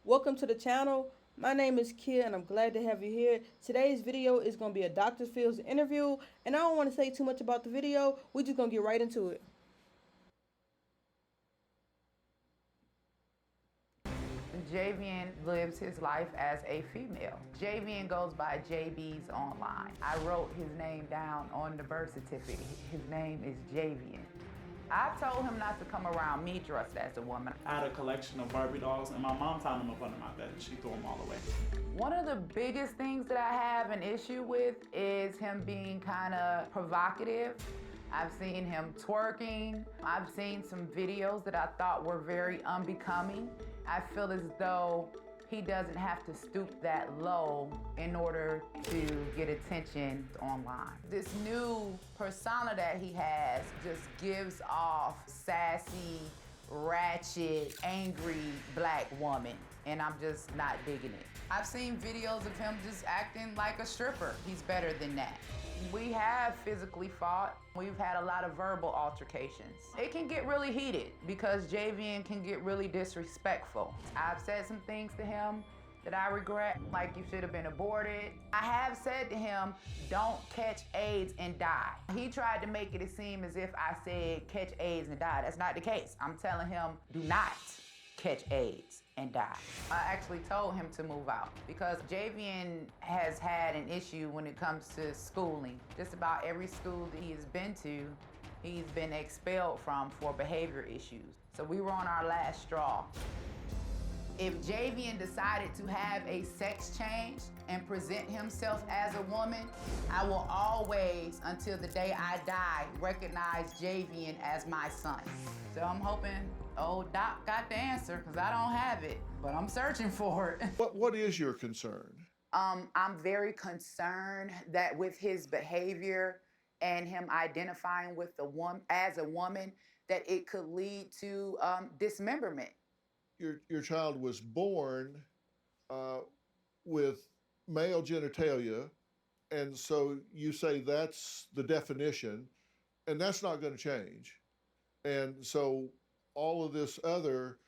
Welcome to the channel. My name is Kia and I'm glad to have you here. Today's video is going to be a Dr. Phil's interview, and I don't want to say too much about the video. We're just going to get right into it. Javian lives his life as a female. Javian goes by JB's online. I wrote his name down on the birth certificate. His name is Javian. I told him not to come around me dressed as a woman. I had a collection of Barbie dolls, and my mom found them up under my bed, and she threw them all away. One of the biggest things that I have an issue with is him being kind of provocative. I've seen him twerking. I've seen some videos that I thought were very unbecoming. I feel as though he doesn't have to stoop that low in order to get attention online. This new persona that he has just gives off sassy, ratchet, angry black woman, and I'm just not digging it. I've seen videos of him just acting like a stripper. He's better than that. We have physically fought. We've had a lot of verbal altercations. It can get really heated because Javian can get really disrespectful. I've said some things to him that I regret, like you should have been aborted. I have said to him, don't catch AIDS and die. He tried to make it seem as if I said catch AIDS and die. That's not the case. I'm telling him, do not catch AIDS and die. I actually told him to move out because Javian has had an issue when it comes to schooling. Just about every school that he has been to, he's been expelled from for behavior issues. So we were on our last straw. If Javian decided to have a sex change and present himself as a woman, I will always, until the day I die, recognize Javian as my son. So I'm hoping old Doc got the answer, because I don't have it, but I'm searching for it. What is your concern? I'm very concerned that with his behavior and him identifying with as a woman, that it could lead to dismemberment. Your child was born with male genitalia, and so you say that's the definition, and that's not going to change. And so all of this other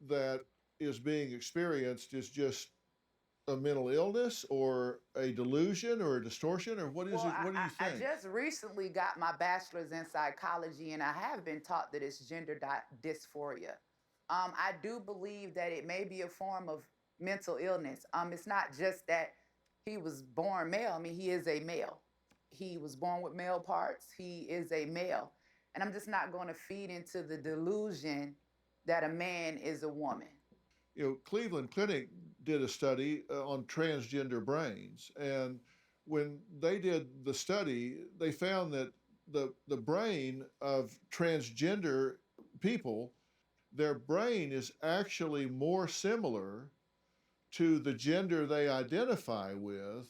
that is being experienced is just a mental illness or a delusion or a distortion, or what is it? What do you think? I just recently got my bachelor's in psychology, and I have been taught that it's gender dysphoria. I do believe that it may be a form of mental illness. It's not just that he was born male. I mean, he is a male. He was born with male parts. He is a male. And I'm just not going to feed into the delusion that a man is a woman. You know, Cleveland Clinic did a study on transgender brains, and when they did the study, they found that the brain of transgender people, their brain is actually more similar to the gender they identify with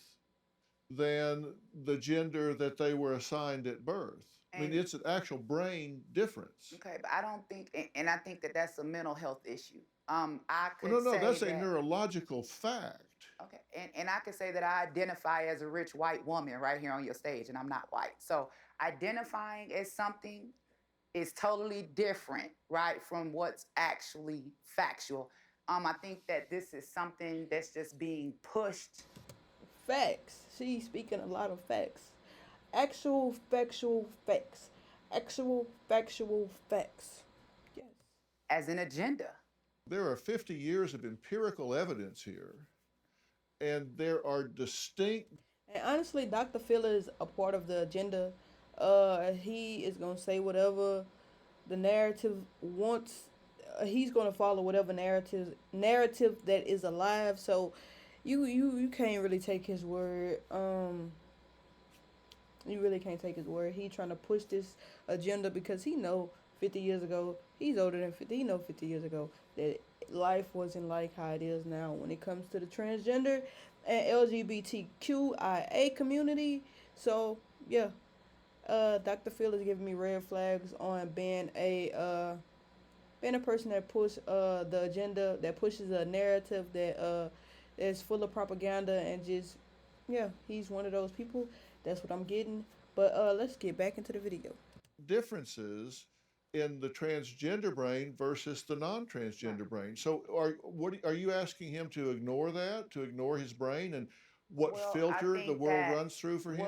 than the gender that they were assigned at birth. I mean, it's an actual brain difference. Okay, but I don't think, and I think that that's a mental health issue. I could Well, no, say that's a that, neurological fact. okay, and I could say that I identify as a rich white woman right here on your stage, and I'm not white. So identifying as something is totally different, right, from what's actually factual. I think that this is something that's just being pushed. Facts. She's speaking a lot of facts. Actual factual facts. Actual factual facts. Yes. As an agenda. There are 50 years of empirical evidence here, and there are distinct. And honestly, Dr. Phil is a part of the agenda. He is gonna say whatever the narrative wants. He's gonna follow whatever narrative that is alive. So you can't really take his word. You really can't take his word. He trying to push this agenda because he know 50 years ago, he's older than 50, he know 50 years ago that life wasn't like how it is now when it comes to the transgender and LGBTQIA community. So, yeah, Dr. Phil is giving me red flags on being a person that push the agenda, that pushes a narrative that is full of propaganda, and just, yeah, he's one of those people. That's what I'm getting. But let's get back into the video. Differences in the transgender brain versus the non-transgender brain. So are you asking him to ignore that, to ignore his brain and what Well, I filter the think world that runs through for him?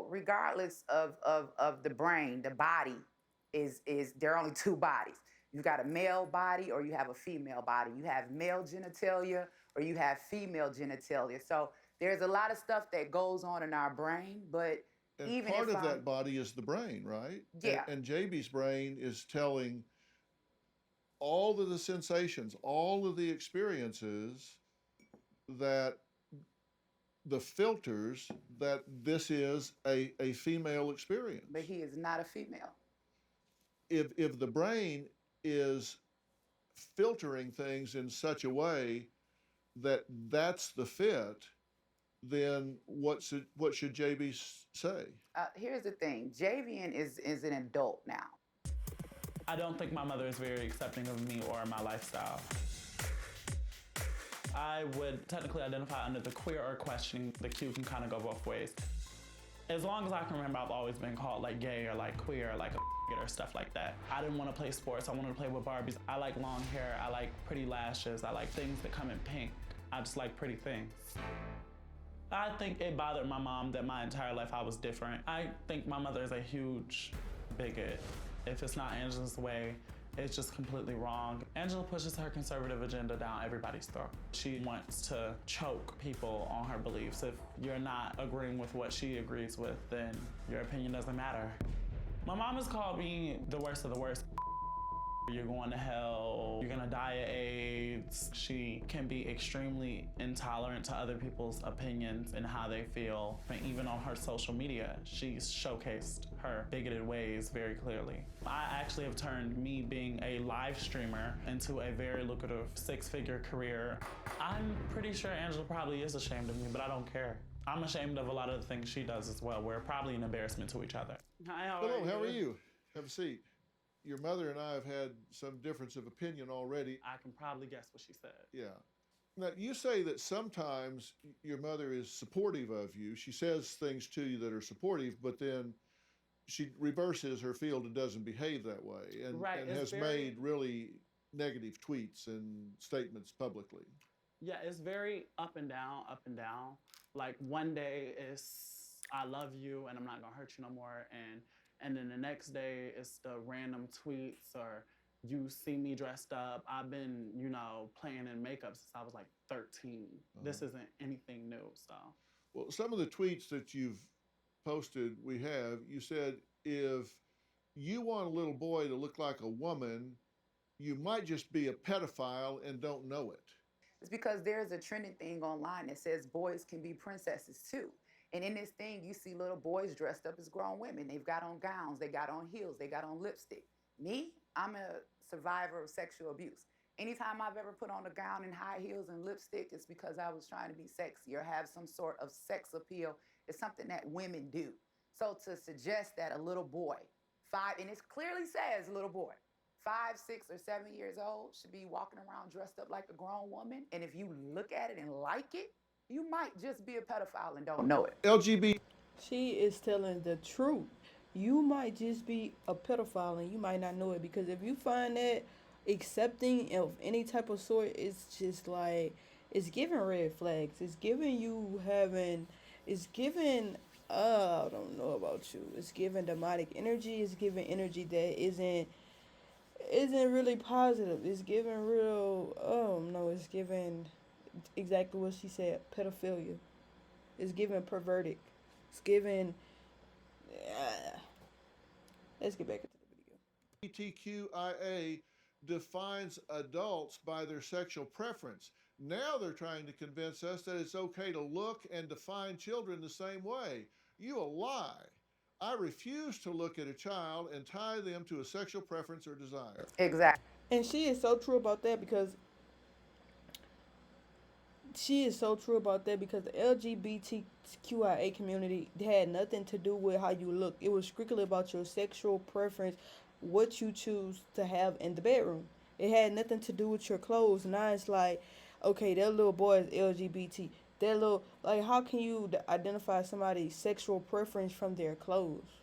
regardless of the brain, the body is there are only two bodies. You've got a male body or you have a female body. You have male genitalia or you have female genitalia. So there's a lot of stuff that goes on in our brain, but And even part if of I'm that body is the brain, right? yeah, And JB's brain is telling all of the sensations, all of the experiences that the filters that this is a female experience. but he is not a female. If the brain is filtering things in such a way that that's the fit, then what should JB say? Here's the thing: Javian is an adult now. I don't think my mother is very accepting of me or my lifestyle. I would technically identify under the queer or questioning. The Q can kind of go both ways. As long as I can remember, I've always been called like gay or like queer or like a or stuff like that. I didn't want to play sports. I wanted to play with Barbies. I like long hair. I like pretty lashes. I like things that come in pink. I just like pretty things. I think it bothered my mom that my entire life I was different. I think my mother is a huge bigot. If it's not Angela's way, it's just completely wrong. Angela pushes her conservative agenda down everybody's throat. She wants to choke people on her beliefs. If you're not agreeing with what she agrees with, then your opinion doesn't matter. My mom has called me the worst of the worst. You're going to hell, you're gonna die of AIDS. She can be extremely intolerant to other people's opinions and how they feel. And even on her social media, she's showcased her bigoted ways very clearly. I actually have turned me being a live streamer into a very lucrative six-figure career. I'm pretty sure Angela probably is ashamed of me, but I don't care. I'm ashamed of a lot of the things she does as well. We're probably an embarrassment to each other. Hi, Hello, how are you? Have a seat. Your mother and I have had some difference of opinion already. I can probably guess what she said. Yeah. Now, you say that sometimes your mother is supportive of you. She says things to you that are supportive, but then she reverses her field and doesn't behave that way and has made really negative tweets and statements publicly. Yeah, it's very up and down, up and down. Like one day it's I love you and I'm not gonna hurt you no more, and then the next day it's the random tweets or you see me dressed up. I've been, playing in makeup since I was like 13. This isn't anything new, so. Well, some of the tweets that you've posted, you said if you want a little boy to look like a woman, you might just be a pedophile and don't know it. It's because there's a trending thing online that says boys can be princesses too. And in this thing, you see little boys dressed up as grown women. They've got on gowns, they got on heels, they got on lipstick. Me, I'm a survivor of sexual abuse. Anytime I've ever put on a gown and high heels and lipstick, it's because I was trying to be sexy or have some sort of sex appeal. It's something that women do. So to suggest that a little boy, and it clearly says little boy, 5, 6, or 7 years old should be walking around dressed up like a grown woman. And if you look at it and like it, you might just be a pedophile and don't know it. LGBT. She is telling the truth. You might just be a pedophile and you might not know it, because if you find that accepting of any type of sort, it's just like, it's giving red flags. It's giving I don't know about you. It's giving demonic energy. It's giving energy that isn't really positive. It's giving real, no, it's giving exactly what she said, pedophilia. It's giving perverted. It's giving, let's get back into the video. LGBTQIA defines adults by their sexual preference. Now they're trying to convince us that it's okay to look and define children the same way. You a lie. I refuse to look at a child and tie them to a sexual preference or desire. Exactly. And she is so true about that, because the LGBTQIA community had nothing to do with how you look. It was strictly about your sexual preference, what you choose to have in the bedroom. It had nothing to do with your clothes. Now it's like, okay, that little boy is LGBT. How can you identify somebody's sexual preference from their clothes?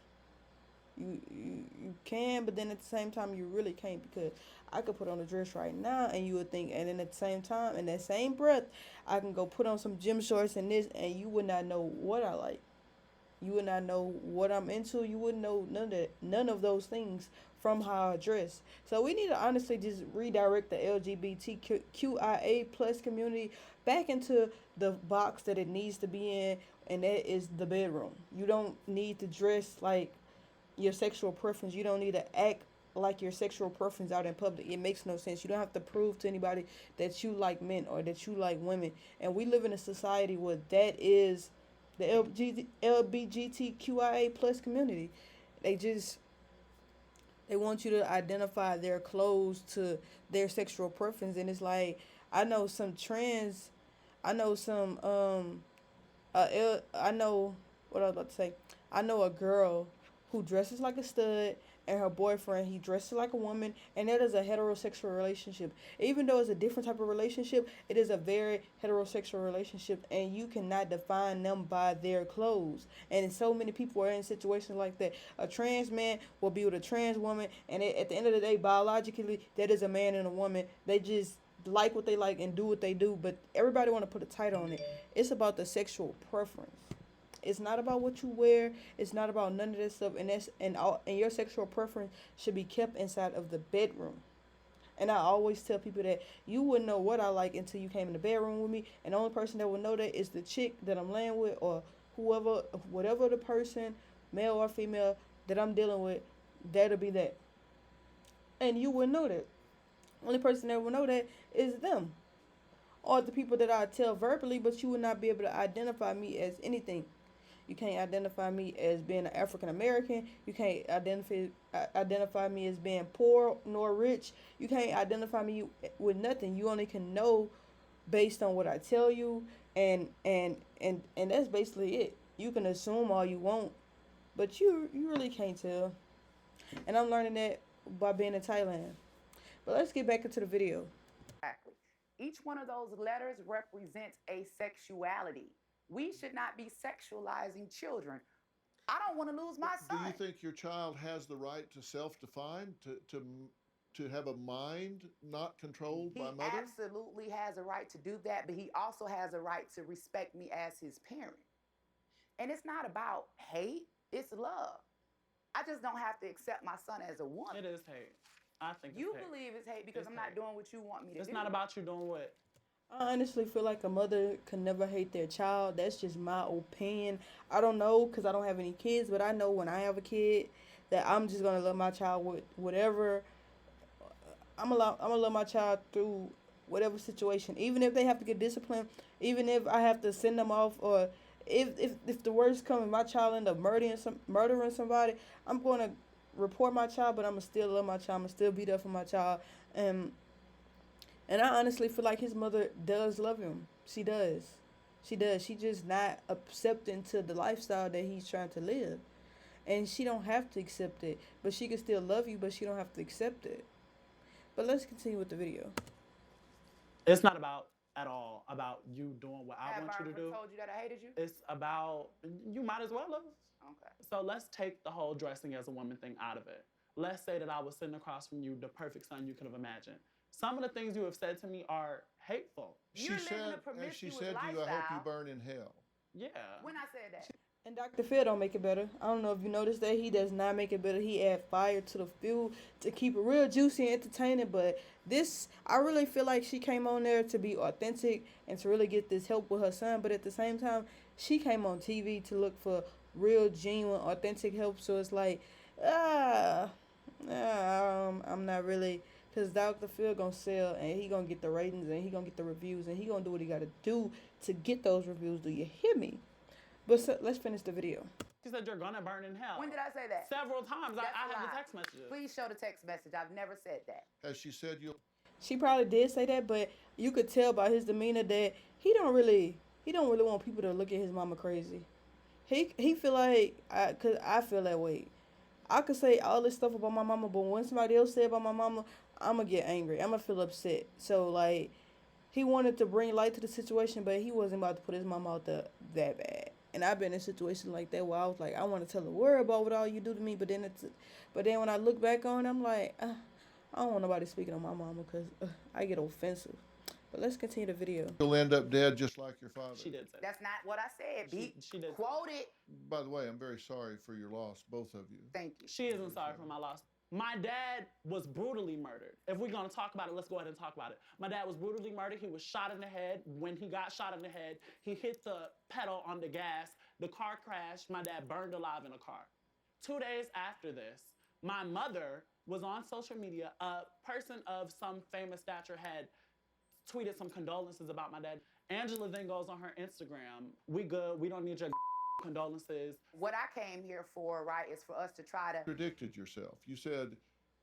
You can, but then at the same time you really can't, because I could put on a dress right now and you would think, and then at the same time, in that same breath, I can go put on some gym shorts and this, and you would not know what I like. You would not know what I'm into. You wouldn't know none of those things from how I dress. So we need to honestly just redirect the LGBTQIA plus community back into the box that it needs to be in, and that is the bedroom. You don't need to dress like your sexual preference. You don't need to act like your sexual preference out in public. It makes no sense. You don't have to prove to anybody that you like men or that you like women. And we live in a society where that is the LGBTQIA plus community. They just they want you to identify their clothes to their sexual preference, and it's like I know some trans, I know some I know what I was about to say. I know a girl who dresses like a stud, and her boyfriend he dresses like a woman, and that is a heterosexual relationship. Even though it's a different type of relationship, it is a very heterosexual relationship, and you cannot define them by their clothes. And so many people are in situations like that. A trans man will be with a trans woman, and at the end of the day, biologically, that is a man and a woman. They just like what they like and do what they do, but everybody want to put a title on it. It's about the sexual preference. It's not about what you wear. It's not about none of this stuff. And your sexual preference should be kept inside of the bedroom. And I always tell people that you wouldn't know what I like until you came in the bedroom with me. And the only person that would know that is the chick that I'm laying with, or whoever, whatever the person, male or female, that I'm dealing with. That'll be that. And you wouldn't know that. Only person that will know that is them, or the people that I tell verbally, but you would not be able to identify me as anything. You can't identify me as being an African American. You can't identify me as being poor nor rich. You can't identify me with nothing. You only can know based on what I tell you, and that's basically it. You can assume all you want, but you really can't tell. And I'm learning that by being in Thailand. But let's get back into the video. Exactly. Each one of those letters represents a sexuality. We should not be sexualizing children. I don't want to lose my son. Do you think your child has the right to self-define, to have a mind not controlled by mother? He absolutely has a right to do that, but he also has a right to respect me as his parent. And it's not about hate, it's love. I just don't have to accept my son as a woman. It is hate. I think you it's hate. believe it's hate because I'm not doing what you want me to do. It's not about you doing what. I honestly feel like a mother can never hate their child. That's just my opinion. I don't know because I don't have any kids, but I know when I have a kid that I'm just gonna love my child with whatever. I'm gonna love my child through whatever situation, even if they have to get disciplined, even if I have to send them off, or if the worst comes, my child end up murdering somebody, I'm gonna report my child, but I'm gonna still love my child. I'm gonna still be there for my child, and I honestly feel like his mother does love him. She does. She does. She just not accepting to the lifestyle that he's trying to live. And she don't have to accept it. But she can still love you, but she don't have to accept it. But let's continue with the video. It's not about at all about you doing what I want you to do. Have I told you that I hated you? It's about you might as well have. Okay. So let's take the whole dressing as a woman thing out of it. Let's say that I was sitting across from you, the perfect son you could have imagined. Some of the things you have said to me are hateful. She said to you, I hope you burn in hell. Yeah. When I said that. And Dr.Phil don't make it better. I don't know if you noticed that. He does not make it better. He add fire to the fuel to keep it real juicy and entertaining. But this, I really feel like she came on there to be authentic and to really get this help with her son. But at the same time, she came on TV to look for real, genuine, authentic help. So it's like, I'm not really, because Dr. Phil gonna sell, and he gonna get the ratings, and he gonna get the reviews, and he gonna do what he gotta do to get those reviews. Do you hear me? But so, let's finish the video. She said you're gonna burn in hell. When did I say that? Several times. I have lie. the text messages. Please show the text message. I've never said that. Has she said you? She probably did say that, but you could tell by his demeanor that he don't really want people to look at his mama crazy. He feel like, cause I feel that way. I could say all this stuff about my mama, but when somebody else say about my mama, I'm gonna get angry. I'm gonna feel upset. So like, he wanted to bring light to the situation, but he wasn't about to put his mama out there that bad. And I've been in a situation like that where I was like, I want to tell the world about what all you do to me, but then when I look back on, it, I'm like, I don't want nobody speaking on my mama because I get offensive. But let's continue the video. You'll end up dead just like your father. She did say that. That's not what I said. She did. Quoted. By the way, I'm very sorry for your loss, both of you. Thank you. She isn't sorry for my loss. My dad was brutally murdered. If we're gonna talk about it, let's go ahead and talk about it. My dad was brutally murdered. He was shot in the head. When he got shot in the head, he hit the pedal on the gas. The car crashed. My dad burned alive in a car. 2 days after this, my mother was on social media. A person of some famous stature had tweeted some condolences about my dad. Angela then goes on her Instagram. We good. We don't need your condolences. What I came here for, right, is for us to try to... Contradicted yourself. You said,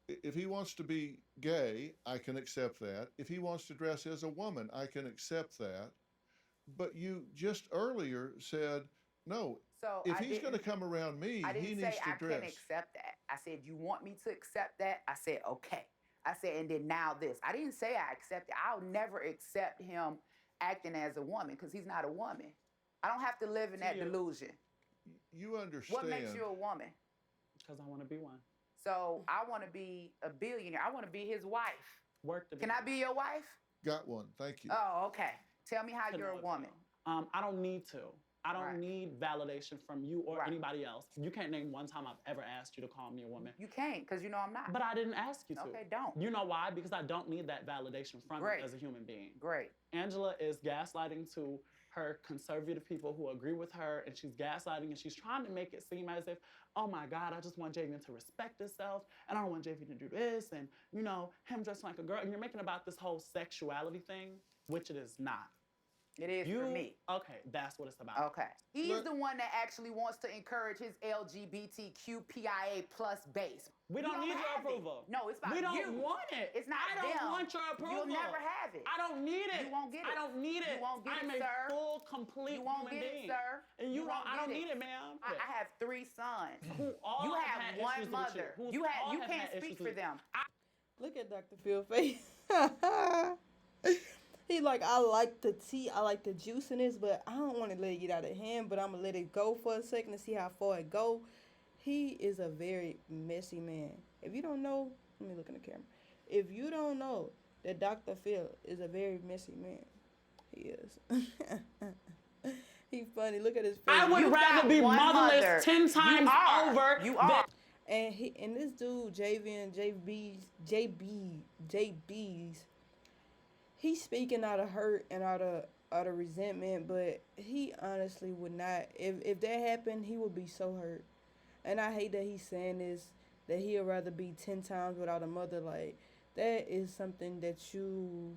if he wants to be gay, I can accept that. If he wants to dress as a woman, I can accept that. But you just earlier said, no, So if he's going to come around me, he needs to dress. I didn't say I can accept that. I said, you want me to accept that? I said, okay. I said, and then now this. I didn't say I accept it. I'll never accept him acting as a woman because he's not a woman. I don't have to live in that delusion. You understand. What makes you a woman? Because I want to be one. So I want to be a billionaire. I want to be his wife. Work to be. Can I be your wife? Got one. Thank you. Oh, okay. Tell me how you're a woman. I don't need to. I don't need validation from you or Right. anybody else. You can't name one time I've ever asked you to call me a woman. You can't, because you know I'm not. But I didn't ask you to. Okay, don't. You know why? Because I don't need that validation from Great. you as a human being. Great. Angela is gaslighting to her conservative people who agree with her, and she's gaslighting and she's trying to make it seem as if, oh my God, I just want Javian to respect himself, and I don't want Javian to do this, and you know, him dressing like a girl, and you're making about this whole sexuality thing, which it is not. It is for me. Okay, that's what it's about. Okay. He's the one that actually wants to encourage his LGBTQPIA plus base. We don't need your have approval. It. No, it's about We don't you. want it. It's not I don't them. want your approval. You'll never have it. I don't need it. You won't get it. I don't need it. You won't get I'm it, a sir. full, complete You won't human get being. it, sir. And you don't. I don't get need it, ma'am. I have 3 sons. Who all You have have had one issues with mother. you You can't speak for them. Look at Dr. Phil face. He like, I like the tea, I like the juice in this, but I don't want to let it get out of hand, but I'm going to let it go for a second to see how far it go. He is a very messy man. If you don't know, let me look in the camera. If you don't know that Dr. Phil is a very messy man, he is. He's funny. Look at his face. I would rather be motherless 10 times over. You are. And this dude, Javian, JB's, he's speaking out of hurt and out of resentment, but he honestly would not. If that happened, he would be so hurt. And I hate that he's saying this, that he'd rather be 10 times without a mother. Like, that is something that you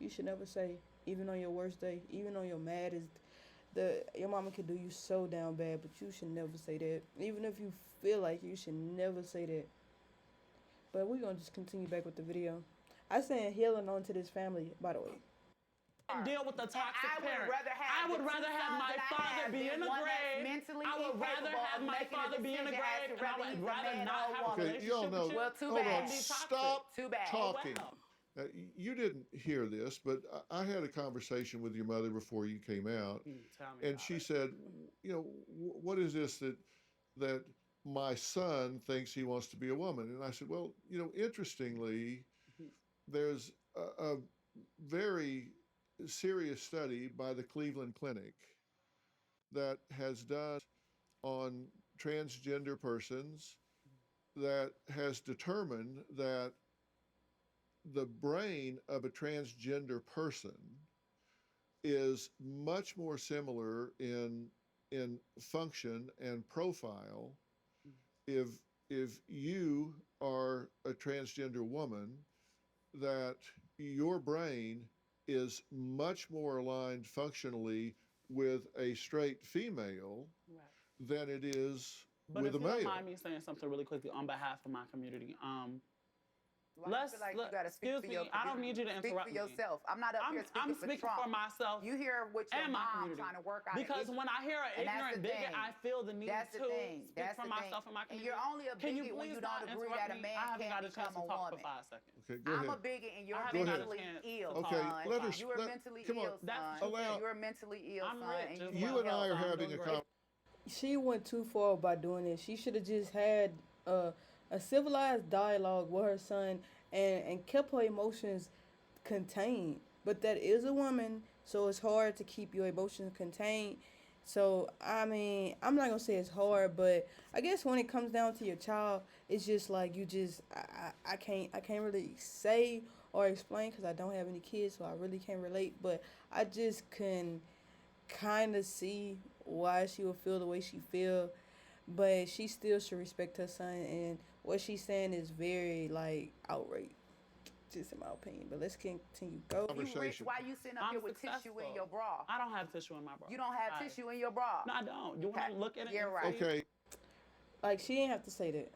should never say, even on your worst day, even on your maddest. Your mama could do you so down bad, but you should never say that. Even if you feel like you should never say that. But we're going to just continue back with the video. I send healing onto this family, by the way. Deal with the toxic parent. I would rather have my father be in the grave. I would rather have my father be in the grave, and I would rather not have a Okay, relationship y'all know. with you. Well, too hold bad. on. Be toxic. Stop Too bad. talking. Oh, wow. You didn't hear this, but I had a conversation with your mother before you came out, Tell me and about she it. said, you know, what is this that my son thinks he wants to be a woman? And I said, well, you know, interestingly, there's a very serious study by the Cleveland Clinic that has done on transgender persons that has determined that the brain of a transgender person is much more similar in function and profile if you are a transgender woman, that your brain is much more aligned functionally with a straight female than it is But with if a you don't male. mind me saying something really quickly on behalf of my community, Why you feel like you gotta speak excuse for me, your I don't need you to interrupt Speak for me. yourself. I'm not up here speaking I'm for speaking Trump. for myself. You hear what your and my mom community. trying to work out. Because when I hear an And that's ignorant the bigot, thing. I feel the need That's the to thing. speak That's for the myself thing. and my And community. you're only a Can you bigot when please you not don't agree interrupt that a me? man I haven't can't got a chance become to a talk for woman. 5 seconds. Okay, go I'm ahead. a bigot and you're I haven't got a mentally chance to ill, talk. Okay, son. let her. You are let, mentally come on. ill, son. Allow. You are mentally ill, I'm son. rich And as you You well. and I are I'm having doing a great. conversation. She went too far by doing this. She should have just had a civilized dialogue with her son and kept her emotions contained. But that is a woman, so it's hard to keep your emotions contained. So I mean, I'm not gonna say it's hard, but I guess when it comes down to your child, it's just like you just I can't really say or explain because I don't have any kids, so I really can't relate. But I just can kind of see why she would feel the way she feel, but she still should respect her son, and what she's saying is very like outrage, just in my opinion. But let's continue. Go. you rich, Conversation. why you sitting up I'm here with tissue successful. in your bra? I don't have tissue in my bra. You don't have Right. tissue in your bra. No, I don't. You want to look at it? You're and right. see? Okay. Like she didn't have to say that.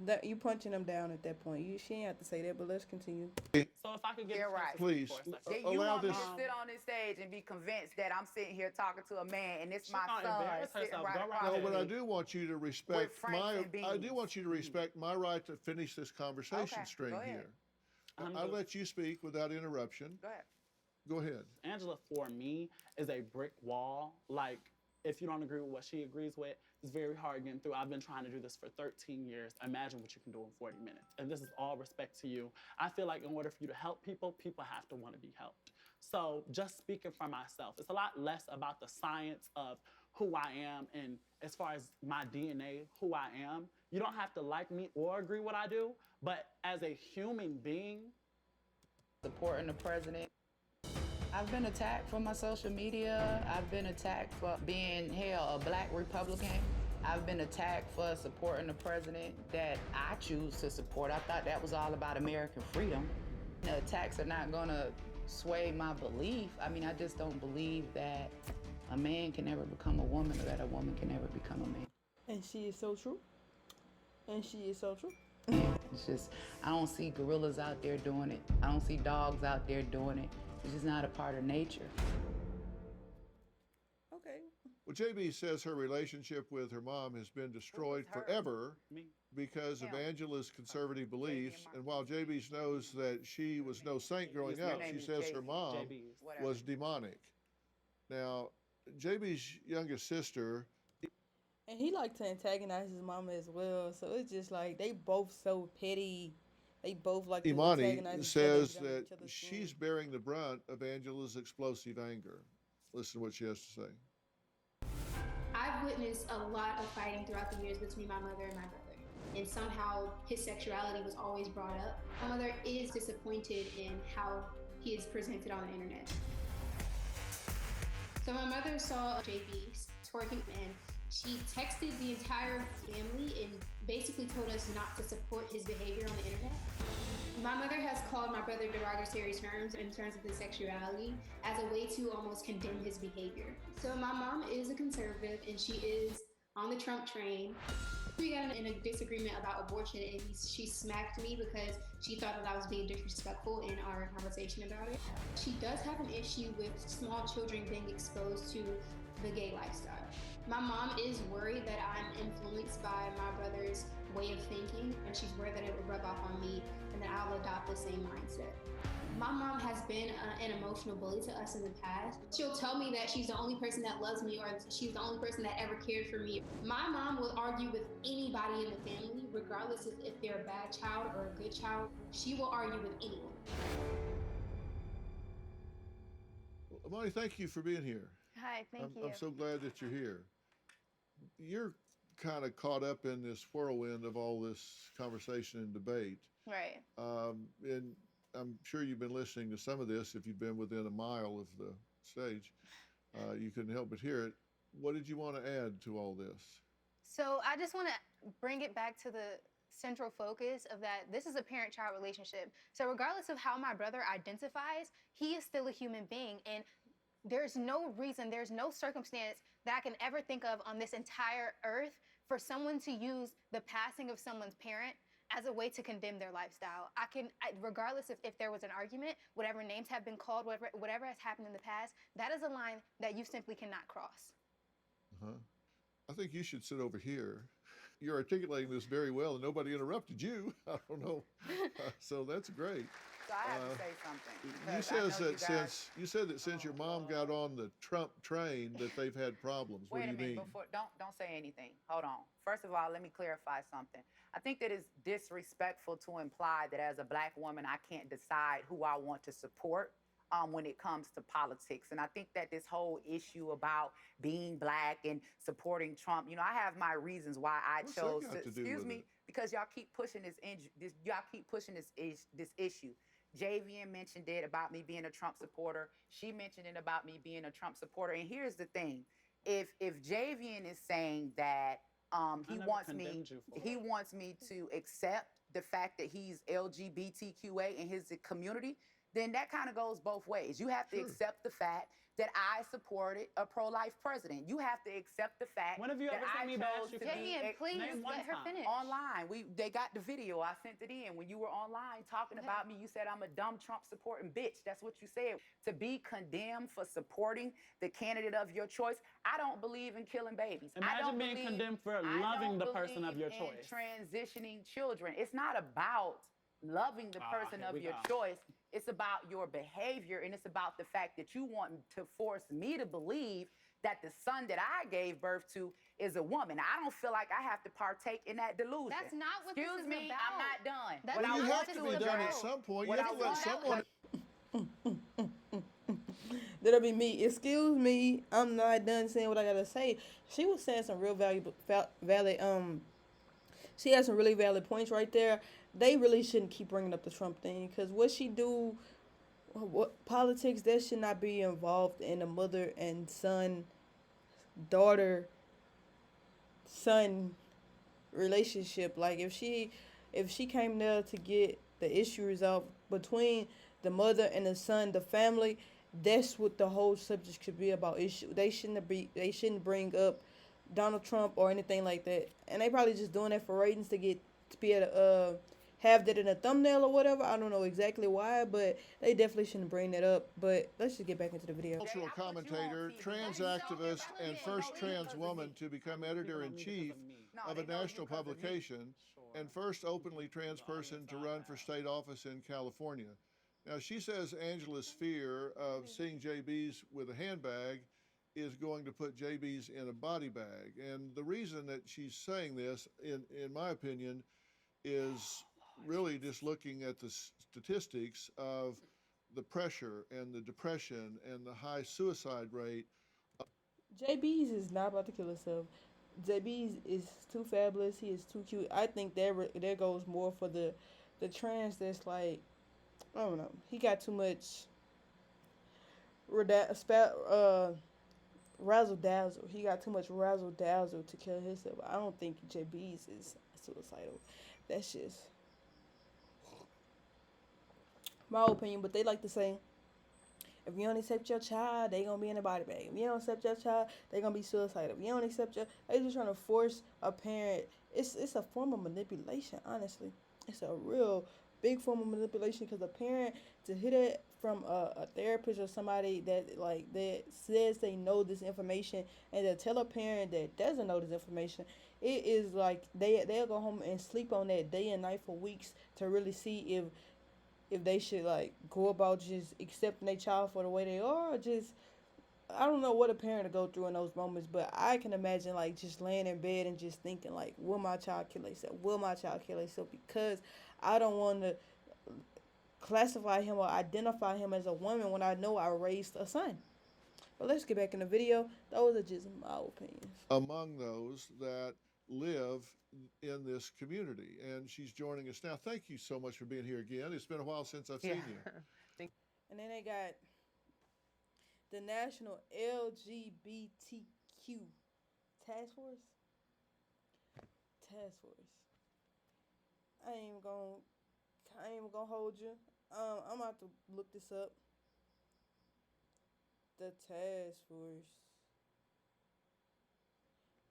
That you punching them down at that point. She didn't have to say that. But let's continue. So if I could get You're a chance right. to Please, speak for a That second. you allow want me this. to sit on this stage and be convinced that I'm sitting here talking to a man and it's She my gonna son embarrass sitting herself. right Go right across No, ahead. from but I me. do want you to respect Franks my. and I do beans. want you to respect my right to finish this conversation Okay, string go ahead. here. I'm I just- let you speak without interruption. Go ahead. Go ahead. Angela, for me, is a brick wall. Like, if you don't agree with what she agrees with, it's very hard getting through. I've been trying to do this for 13 years. Imagine what you can do in 40 minutes. And this is all respect to you. I feel like in order for you to help people, people have to want to be helped. So just speaking for myself, it's a lot less about the science of who I am and as far as my DNA, who I am. You don't have to like me or agree what I do, but as a human being, Supporting the president. I've been attacked for my social media. I've been attacked for being, hell, a black Republican. I've been attacked for supporting the president that I choose to support. I thought that was all about American freedom. The attacks are not gonna sway my belief. I mean, I just don't believe that a man can never become a woman or that a woman can never become a man. And she is so true. And she is so true. It's just, I don't see gorillas out there doing it. I don't see dogs out there doing it. It's just not a part of nature. Okay. Well, JB says her relationship with her mom has been destroyed her? forever me. because of Him. Angela's conservative beliefs. Mark. And while JB knows that she was no saint growing Your up, name she is says her JB. mom JB's. Whatever. was demonic. Now, JB's youngest sister, And he liked to antagonize his mama as well. So it's just like they both so petty. They both like to Imani, antagonize each other, says get under that each other's she's skin. bearing the brunt of Angela's explosive anger. Listen to what she has to say. I've witnessed a lot of fighting throughout the years between my mother and my brother. And somehow his sexuality was always brought up. My mother is disappointed in how he is presented on the internet. So my mother saw JB twerking and she texted the entire family and basically told us not to support his behavior on the internet. My mother has called my brother derogatory terms in terms of his sexuality as a way to almost condemn his behavior. So my mom is a conservative and she is on the Trump train. We got in a disagreement about abortion and she smacked me because she thought that I was being disrespectful in our conversation about it. She does have an issue with small children being exposed to the gay lifestyle. My mom is worried that I'm influenced by my brother's way of thinking, and she's worried that it will rub off on me and that I'll adopt the same mindset. My mom has been an emotional bully to us in the past. She'll tell me that she's the only person that loves me or she's the only person that ever cared for me. My mom will argue with anybody in the family, regardless if they're a bad child or a good child. She will argue with anyone. Well, Imani, thank you for being here. Hi, thank you. I'm so glad that you're here. You're kind of caught up in this whirlwind of all this conversation and debate. Right. And I'm sure you've been listening to some of this. If you've been within a mile of the stage, you couldn't help but hear it. What did you want to add to all this? So I just want to bring it back to the central focus of that this is a parent-child relationship. So regardless of how my brother identifies, he is still a human being. And there's no reason, there's no circumstance that I can ever think of on this entire earth for someone to use the passing of someone's parent as a way to condemn their lifestyle. Regardless if there was an argument, whatever names have been called, whatever has happened in the past, that is a line that you simply cannot cross. Uh-huh. I think you should sit over here. You're articulating this very well, and nobody interrupted you. I don't know. So that's great. So I have to say something. You because I know said that since your mom got on the Trump train that they've had problems. What Wait do a you minute, mean? don't say anything. Hold on. First of all, let me clarify something. I think that it's disrespectful to imply that as a black woman, I can't decide who I want to support when it comes to politics. And I think that this whole issue about being black and supporting Trump, you know, I have my reasons why I What's that chose got to do excuse with me, it? because y'all keep pushing this issue. Javian mentioned it about me being a Trump supporter. She mentioned it about me being a Trump supporter. And here's the thing: if Javian is saying that he wants me to accept the fact that he's LGBTQA in his community, then that kind of goes both ways. You have to Sure. accept the fact that I supported a pro-life president. You have to accept the fact When have you that ever I seen me bash chose you to for be that? Javian, please Name one let her time. finish. online. They got the video. I sent it in. When you were online talking Okay. about me, you said I'm a dumb Trump supporting bitch. That's what you said. To be condemned for supporting the candidate of your choice, I don't believe in killing babies. I Imagine don't being believe, condemned for I loving don't the person of believe your in choice. transitioning children. It's not about loving the person here of we your go. choice. It's about your behavior, and it's about the fact that you want to force me to believe that the son that I gave birth to is a woman. I don't feel like I have to partake in that delusion. That's not what Excuse this is me, about. I'm not done. That's What Well, I you not want have what to this be is done at about. some point. What You have I to let want- someone. That'll be me. Excuse me, I'm not done saying what I gotta say. She was saying some real valid. She has some really valid points right there. They really shouldn't keep bringing up the Trump thing because what she do, what politics that should not be involved in a mother and son, daughter, son relationship. Like if she came there to get the issue resolved between the mother and the son, the family, that's what the whole subject should be about. Issue they shouldn't bring up Donald Trump or anything like that. And they probably just doing that for ratings to be able to have that in a thumbnail or whatever. I don't know exactly why, but they definitely shouldn't bring that up. But let's just get back into the video. Cultural commentator, trans activist, and first trans woman to become editor in chief of a national publication, and first openly trans person to run for state office in California. Now, she says Angela's fear of seeing JBs with a handbag is going to put JBs in a body bag. And the reason that she's saying this, in my opinion, is really just looking at the statistics of the pressure and the depression and the high suicide rate. JB's is not about to kill himself. JB's is too fabulous. He is too cute. I think there goes more for the trans. That's like I don't know. He got too much razzle dazzle. He got too much razzle dazzle to kill himself. I don't think JB's is suicidal. That's just my opinion. But they like to say, if you don't accept your child, they gonna be in a body bag. If you don't accept your child, they gonna be suicidal. If you don't accept they just trying to force a parent. It's a form of manipulation. Honestly, it's a real big form of manipulation because a parent to hit it from a therapist or somebody that says they know this information and to tell a parent that doesn't know this information, it is like they'll go home and sleep on that day and night for weeks to really see if they should like go about just accepting their child for the way they are or just I don't know what a parent to go through in those moments, but I can imagine like just laying in bed and just thinking like, will my child kill themselves? Will my child kill themselves? Because I don't want to classify him or identify him as a woman when I know I raised a son. But let's get back in the video. Those are just my opinions. Among those that live in this community. And she's joining us now. Thank you so much for being here again. It's been a while since I've seen you. And then they got the National LGBTQ Task Force. Task Force. I ain't even gonna hold you. I'm about to look this up. The Task Force.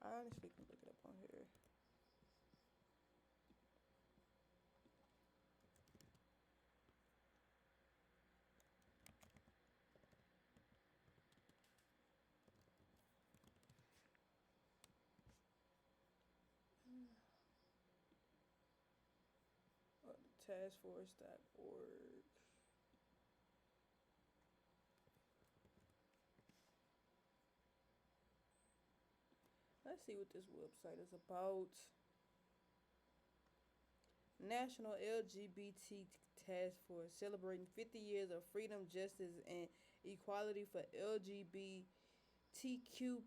I honestly can look it up on here. LGBTtaskforce.org. Let's see what this website is about. National LGBT Task Force celebrating 50 years of freedom, justice, and equality for LGBTQ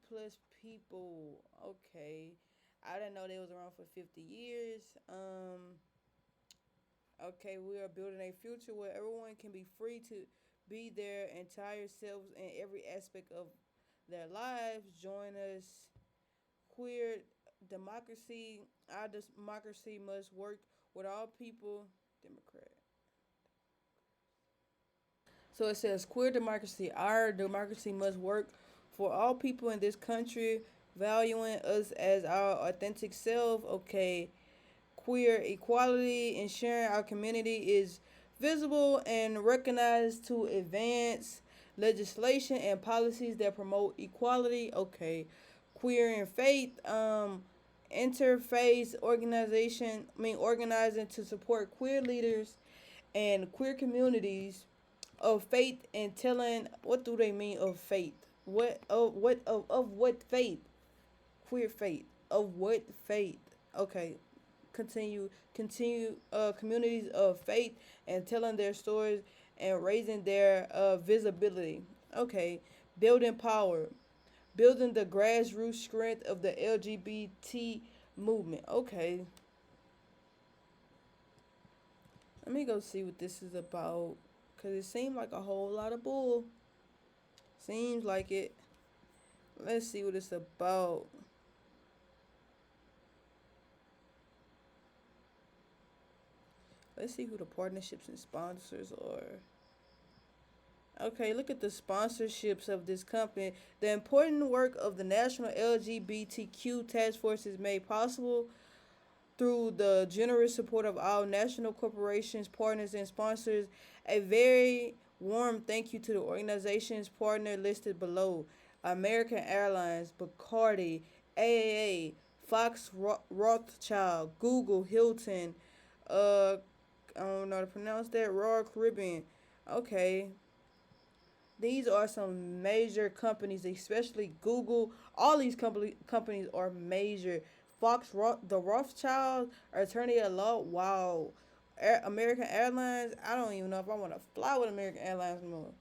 plus people. Okay, I didn't know they was around for 50 years. Okay, we are building a future where everyone can be free to be their entire selves in every aspect of their lives. Join us, queer democracy. Our democracy must work with all people. Democrat. So it says queer democracy. Our democracy must work for all people in this country, valuing us as our authentic self. Okay, queer equality, ensuring our community is visible and recognized to advance legislation and policies that promote equality. Okay, queer and faith, interfaith organization. Organizing to support queer leaders and queer communities of faith and telling what do they mean of faith? Of what faith? Queer faith of what faith? Okay, continue communities of faith and telling their stories and raising their visibility. Okay, building power, building the grassroots strength of the LGBT movement. Okay, let me go see what this is about because it seemed like a whole lot of bull. Seems like it. Let's see what it's about. Let's see who the partnerships and sponsors are. Okay, look at the sponsorships of this company. The important work of the National LGBTQ Task Force is made possible through the generous support of our national corporations, partners, and sponsors. A very warm thank you to the organizations partner listed below: American Airlines, Bacardi, AAA, Fox Rothschild, Google, Hilton, uh, I don't know how to pronounce that, Royal Caribbean. Okay, these are some major companies, especially Google. All these companies are major. The Rothschild, Attorney at Law. Wow. American Airlines. I don't even know if I want to fly with American Airlines anymore.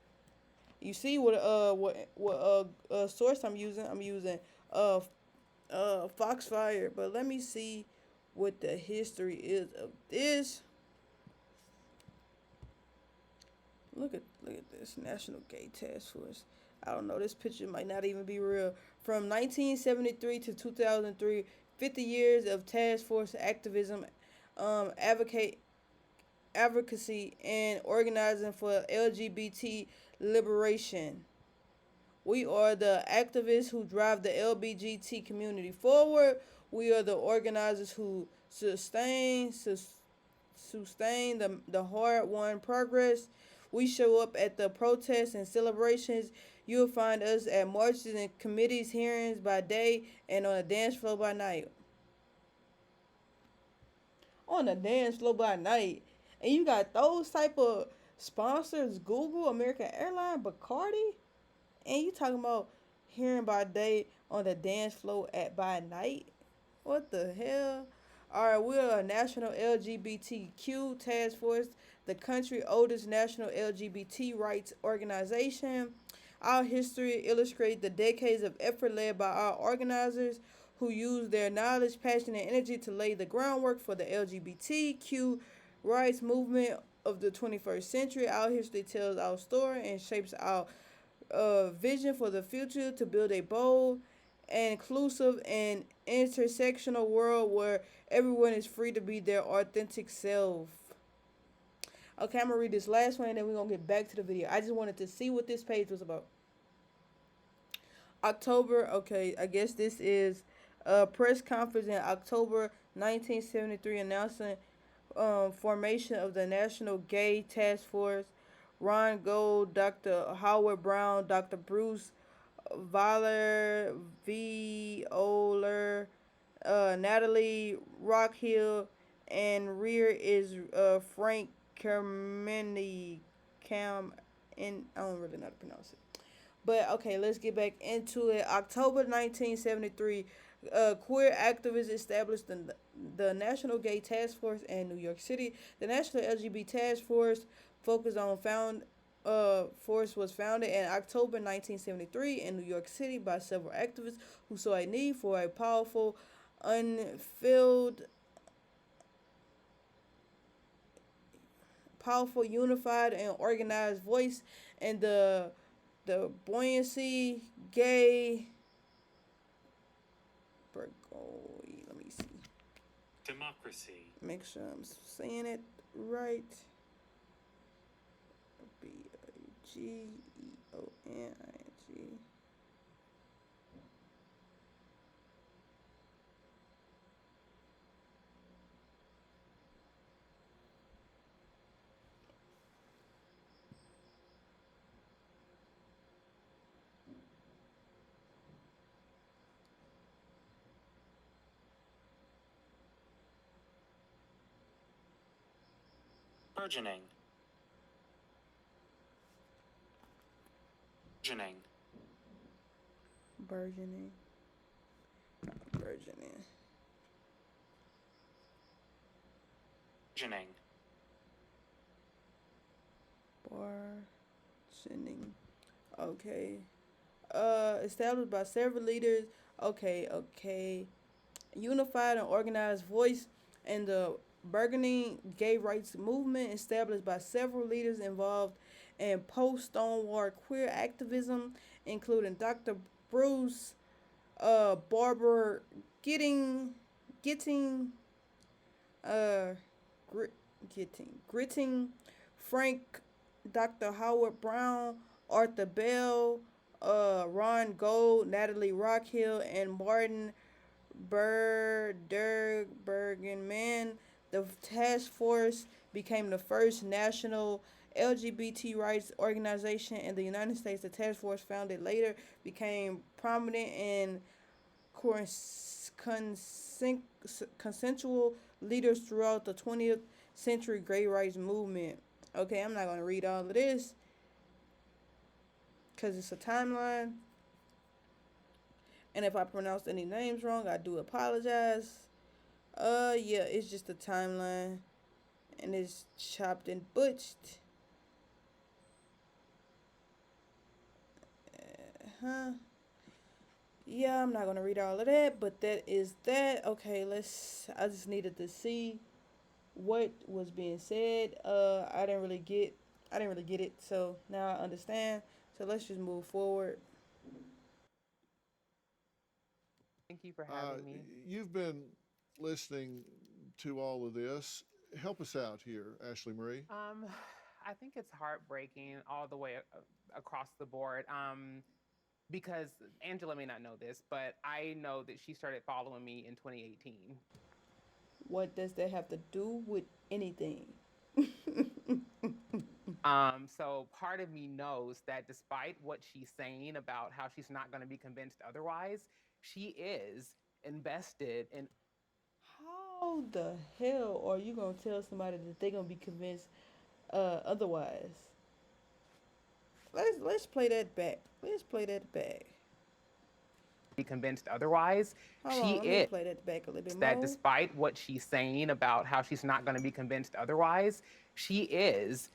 You see what source I'm using? I'm using Foxfire. But let me see what the history is of this. Look at this National Gay Task Force. I don't know. This picture might not even be real. From 1973 to 2003, 50 years of task force activism, advocate advocacy, and organizing for LGBT liberation. We are the activists who drive the LGBT community forward. We are the organizers who sustain the hard won progress. We show up at the protests and celebrations. You'll find us at marches and committees hearings by day and on a dance floor by night. On a dance floor by night. And you got those type of sponsors, Google, American Airlines, Bacardi, and you talking about hearing by day on the dance floor at by night? What the hell? Alright, we're a national LGBTQ task force, the country's oldest national LGBT rights organization. Our history illustrates the decades of effort led by our organizers who use their knowledge, passion, and energy to lay the groundwork for the LGBTQ rights movement of the 21st century. Our history tells our story and shapes our vision for the future to build a bold, inclusive, and intersectional world where everyone is free to be their authentic self. Okay, I'm gonna read this last one and then we're gonna get back to the video. I just wanted to see what this page was about. October, okay, I guess this is a press conference in October 1973 announcing formation of the National Gay Task Force. Ron Gold, Dr. Howard Brown, Dr. Bruce Violer, Natalie Rockhill, and rear is Frank Kermany Cam, and I don't really know how to pronounce it. But okay, let's get back into it. October 1973, queer activists established the National Gay Task Force in New York City. The National LGBT Task Force focused on found force was founded in October 1973 in New York City by several activists who saw a need for a powerful, unified, and organized voice in the buoyancy gay let me see. Democracy. Make sure I'm saying it right. Begoning. Burgeoning. Burgeoning. Burgeoning. Burgeoning. Burgeoning. Burgeoning. Okay. Established by several leaders. Okay. Unified and organized voice in the burgeoning gay rights movement, established by several leaders involved in post-Stonewall queer activism, including Dr. Bruce, Barbara Getting, uh, Gritting, Frank, Dr. Howard Brown, Arthur Bell, Ron Gold, Natalie Rockhill, and Martin Bergenman. The task force became the first national LGBT rights organization in the United States. The task force, founded later, became prominent in consensual leaders throughout the 20th century gay rights movement. Okay, I'm not going to read all of this because it's a timeline. And if I pronounced any names wrong, I do apologize. Yeah, it's just a timeline. And it's chopped and butched. Huh? Yeah, I'm not gonna read all of that, but that is that. Okay, I just needed to see what was being said. I didn't really get it. So now I understand. So let's just move forward. Thank you for having me. You've been listening to all of this. Help us out here, Ashley Marie. I think it's heartbreaking all the way across the board. Because Angela may not know this, but I know that she started following me in 2018. What does that have to do with anything? So part of me knows that despite what she's saying about how she's not going to be convinced otherwise, she is invested in. How the hell are you gonna tell somebody that they're gonna be convinced otherwise? Let's play that back. Let's play that back. Be convinced otherwise. Hold She on, let me is play that back a little bit that more. despite what she's saying about how she's not going to be convinced otherwise, she is.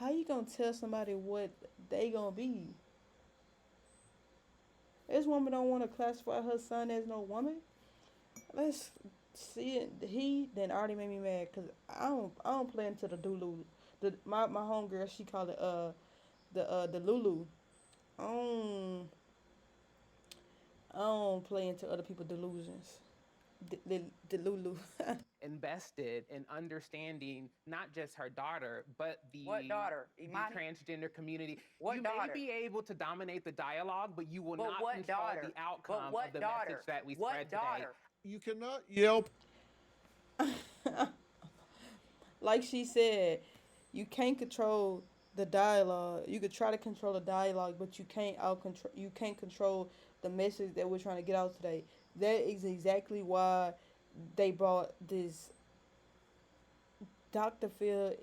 How you gonna tell somebody what they gonna be? This woman don't want to classify her son as no woman. Let's see it. He then already made me mad because I don't play into the Dulu. My homegirl, she called it the Lulu. I don't I don't play into other people's delusions. The Lulu. Invested in understanding not just her daughter, but What daughter? the Imani? transgender community. What you daughter? may be able to dominate the dialogue, but you will not what control daughter? the outcome what of the daughter? message that we What spread daughter? You cannot yell. Like she said, you can't control the dialogue. You could try to control the dialogue, but you can't out control. You can't control the message that we're trying to get out today. That is exactly why they brought this Dr.Phil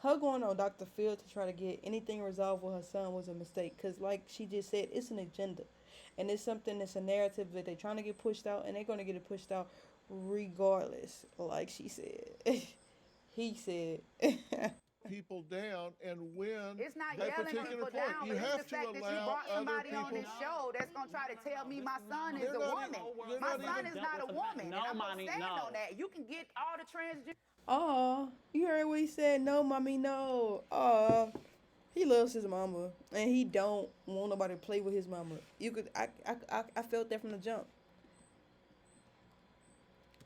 her going on Dr. Phil to try to get anything resolved with her son was a mistake. Because, like she just said, it's an agenda. And it's something that's a narrative that they're trying to get pushed out, and they're going to get it pushed out regardless, like she said. He said. People down and win It's not that yelling particular people point. down, You but have it's the to fact that you allow brought other somebody people. on this show that's gonna try to tell me my son is They're a not woman. they're My not son even is not a woman. No, and I'm mommy, gonna stand no. on that. You can get all the transgender. Aw, you heard what he said? No, mommy, no. Aw, he loves his mama, and he don't want nobody to play with his mama. I felt that from the jump.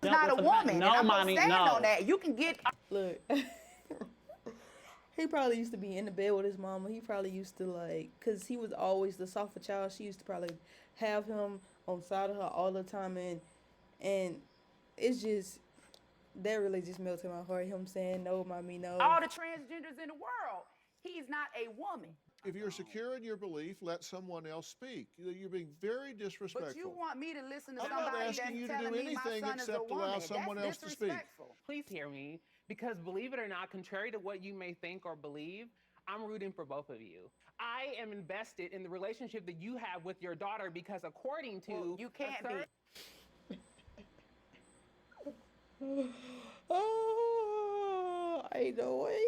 Is not a woman. No, and I'm mommy, gonna stand no. on that. You can get. Look, he probably used to be in the bed with his mama. He probably used to like, cause he was always the softer child. She used to probably have him on side of her all the time, and it's just that really just melted my heart. Him saying no, mommy, no. All the transgenders in the world. He's not a woman. If you're secure in your belief, let someone else speak. You're being very disrespectful. But you want me to listen to I'm not somebody asking that's you to telling do me my anything son is a except allow woman. someone That's else to speak. disrespectful. Please hear me, because believe it or not, contrary to what you may think or believe, I'm rooting for both of you. I am invested in the relationship that you have with your daughter because according to Well, you can't be. Oh, ain't no way.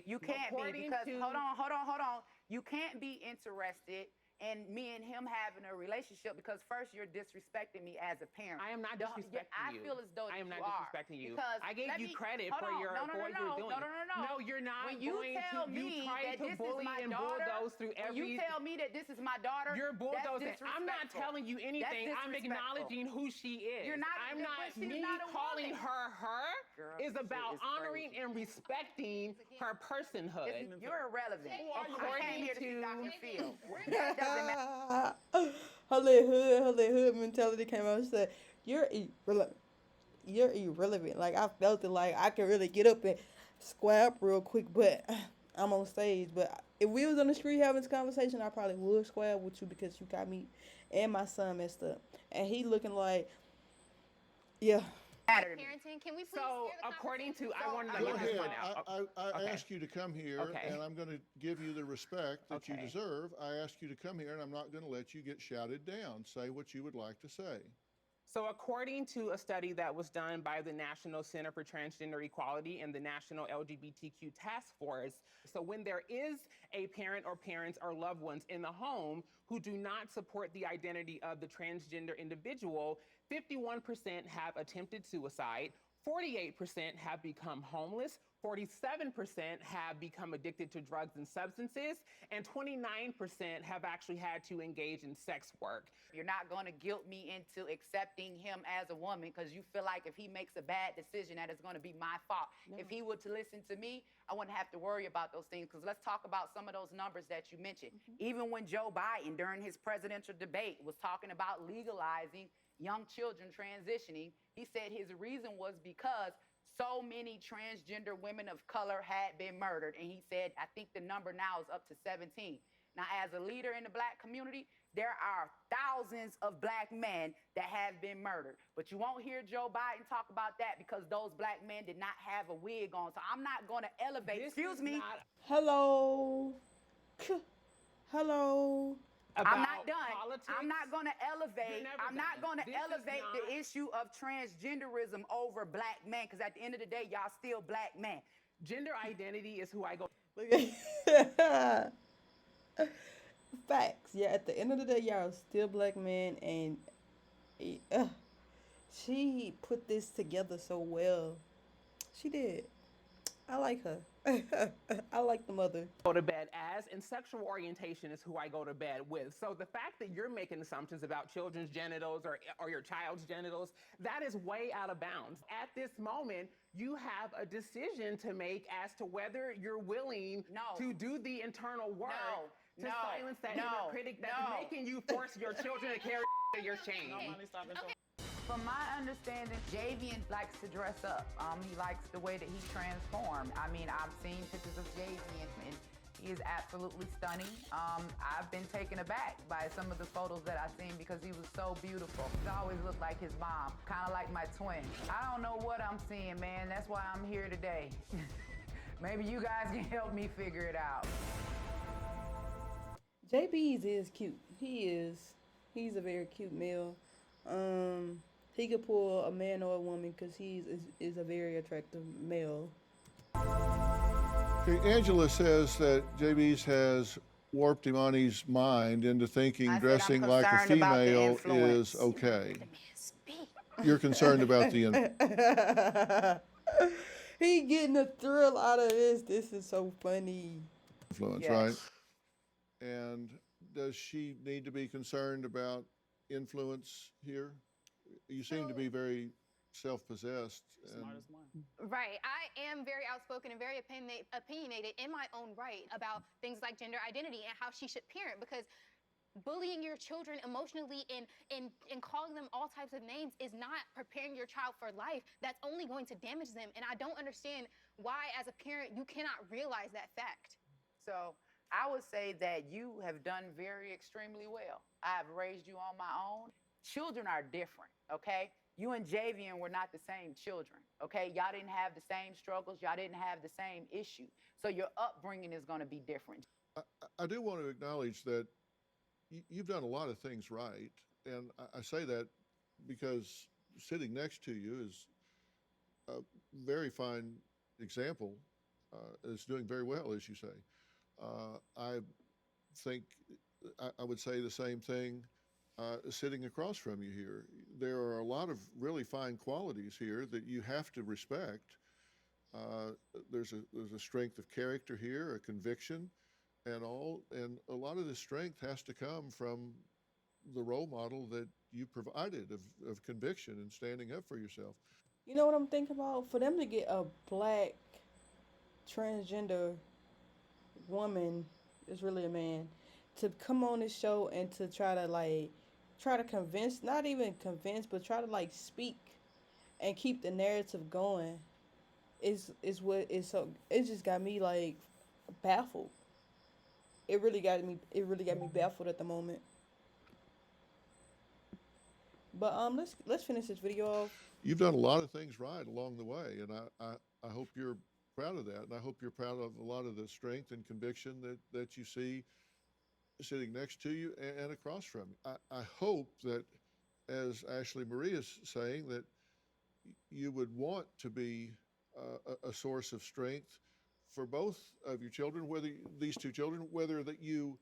You can't be because hold on. You can't be interested in me and him having a relationship because first you're disrespecting me as a parent. I am not disrespecting I you. feel as though I am you not are, disrespecting you. because I gave let you me- credit hold for on. your No, for what you're doing. No, you're not when you going tell to. me You try that to this bully is my and daughter, bulldoze through when every. you tell me that this is my daughter, You're bulldozing. that's I'm not disrespectful. telling you anything. That's I'm disrespectful. acknowledging who she is. You're not- I'm but not. she's Me not a calling woman. her Girl, is this about shit is honoring crazy. and respecting her personhood. You're irrelevant. According I came here to see to- Dr. Phil. That doesn't matter. Her little hood mentality came out and said, "You're irrelevant. You're irrelevant." Like I felt it. Like I could really get up and square up real quick, but I'm on stage. But if we was on the street having this conversation, I probably would square up with you because you got me and my son messed up, and he looking like, yeah. Parenting, can we please So steer the according to, conversation? I wanted to Go get this ahead. one out. I Okay. asked you to come here, Okay. and I'm going to give you the respect that you Okay. deserve. I asked you to come here, and I'm not going to let you get shouted down. Say what you would like to say. So according to a study that was done by the National Center for Transgender Equality and the National LGBTQ Task Force, so when there is a parent or parents or loved ones in the home who do not support the identity of the transgender individual, 51% have attempted suicide, 48% have become homeless, 47% have become addicted to drugs and substances, and 29% have actually had to engage in sex work. You're not going to guilt me into accepting him as a woman because you feel like if he makes a bad decision, that it's going to be my fault. No. If he were to listen to me, I wouldn't have to worry about those things. Because let's talk about some of those numbers that you mentioned. Even when Joe Biden, during his presidential debate, was talking about legalizing young children transitioning, he said his reason was because so many transgender women of color had been murdered. And he said, I think the number now is up to 17. Now, as a leader in the black community, there are thousands of black men that have been murdered. But you won't hear Joe Biden talk about that because those black men did not have a wig on. So I'm not going to elevate. This Excuse is me. not Hello. Hello. I'm about not done. politics. I'm not going to elevate. You're never I'm not done. going to This is elevate not- the issue of transgenderism over black men because at the end of the day, y'all still black men. Gender identity is who I go. Look at facts. Yeah, at the end of the day, y'all still black men, and she put this together so well. She did. I like her. I like the mother. Go to bed as, and sexual orientation is who I go to bed with. So the fact that you're making assumptions about children's genitals or your child's genitals, that is way out of bounds. At this moment, you have a decision to make as to whether you're willing to do the internal work to silence that inner critic that's making you force your children to carry your shame. From my understanding, Javian likes to dress up. He likes the way that he transformed. I mean, I've seen pictures of Javian, and He is absolutely stunning. I've been taken aback by some of the photos that I've seen because he was so beautiful. He always looked like his mom, kind of like my twin. I don't know what I'm seeing, man. That's why I'm here today. Maybe you guys can help me figure it out. JB's is cute. He's a very cute male. He could pull a man or a woman because is a very attractive male. Okay, Angela says that JB's has warped Imani's mind into thinking I said I'm dressing like a concerned about the female influence. is okay. You're concerned about the He getting a thrill out of this. This is so funny. influence, Yes. right? And does she need to be concerned about influence here? You seem to be very self-possessed. Smart as one. Right. I am very outspoken and very opinionated in my own right about things like gender identity and how she should parent, because bullying your children emotionally and calling them all types of names is not preparing your child for life. That's only going to damage them. And I don't understand why, as a parent, you cannot realize that fact. So I would say that you have done very extremely well. I have raised you on my own. Children are different, okay? You and Javian were not the same children, okay? Y'all didn't have the same struggles. Y'all didn't have the same issue. So your upbringing is going to be different. I do want to acknowledge that you've done a lot of things right. And I say that because sitting next to you is a very fine example, is doing very well, as you say. I think I would say the same thing sitting across from you here. There are a lot of really fine qualities here that you have to respect. There's a strength of character here, a conviction, and a lot of this strength has to come from the role model that you provided of conviction and standing up for yourself. You know what I'm thinking about? For them to get a black transgender woman, is really a man, to come on this show and to try to convince, not even convince, but try to speak and keep the narrative going is what is so, it just got me baffled. It really got me baffled at the moment. But let's finish this video off. You've done a lot of things right along the way, and I hope you're proud of that, and I hope you're proud of a lot of the strength and conviction that you see sitting next to you and across from you. I hope that, as Ashley Marie is saying, that you would want to be a source of strength for both of your children, these two children, whether that you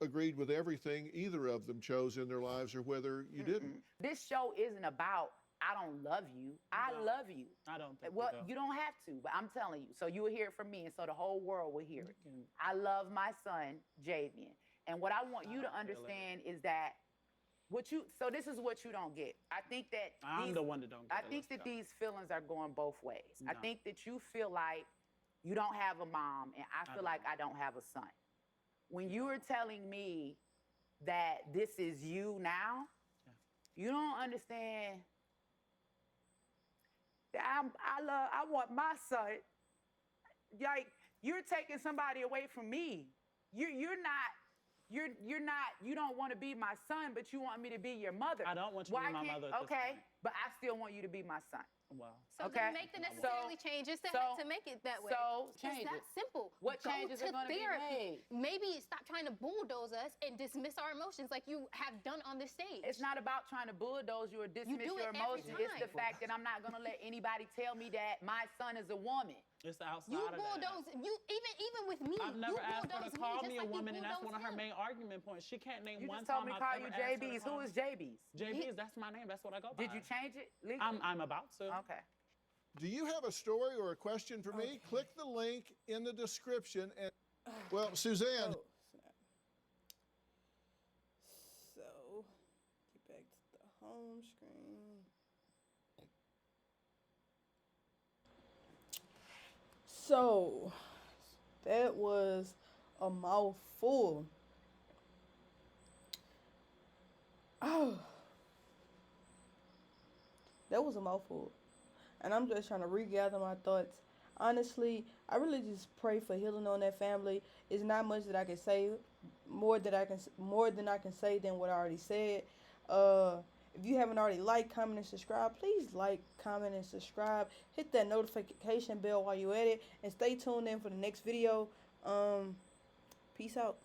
agreed with everything either of them chose in their lives or whether you didn't. This show isn't about I don't love you. I love you. I don't think Well, we do. you don't have to, but I'm telling you. So you will hear it from me, and so the whole world will hear it. I love my son, Javian. And what I want you to understand is that so this is what you don't get. I think that I'm the one that don't get I it. think that these feelings are going both ways. I No. think that you feel like you don't have a mom, and I feel like I don't have a son. When you are telling me that this is you now, you don't understand that I want my son. Like, you're taking somebody away from me. You don't want to be my son, but you want me to be your mother. I don't want you to be my mother at this Okay, point. but I still want you to be my son. Well, So Okay. then make the necessarily changes to make it that way. So It's change that it. simple. What Go changes to are going to be therapy. made? Maybe stop trying to bulldoze us and dismiss our emotions like you have done on this stage. It's not about trying to bulldoze you or dismiss do your it every emotions. It's the time. fact that I'm not going to let anybody tell me that my son is a woman. it's outside You of that. bulldoze. You even with me. I've never you asked her bulldoze to call just me a like you woman, and that's one of her bulldoze main argument points. She can't name You one just told time me I've call ever you asked her to JB's. call Who me. is JB's? JB's, that's my name. That's what I go by. Did you change it legally? I'm about to. Okay. Do you have a story or a question for me? Click the link in the description. And well, Suzanne. Oh, snap. So, get back to the home screen. So, that was a mouthful. Oh, that was a mouthful. And I'm just trying to regather my thoughts. honestly, I really just pray for healing on that family. It's not much that I can say, more than I can say than what I already said. Uh, if you haven't already liked, comment, and subscribe, please like, comment, and subscribe. Hit that notification bell while you're at it, and stay tuned in for the next video. Peace out.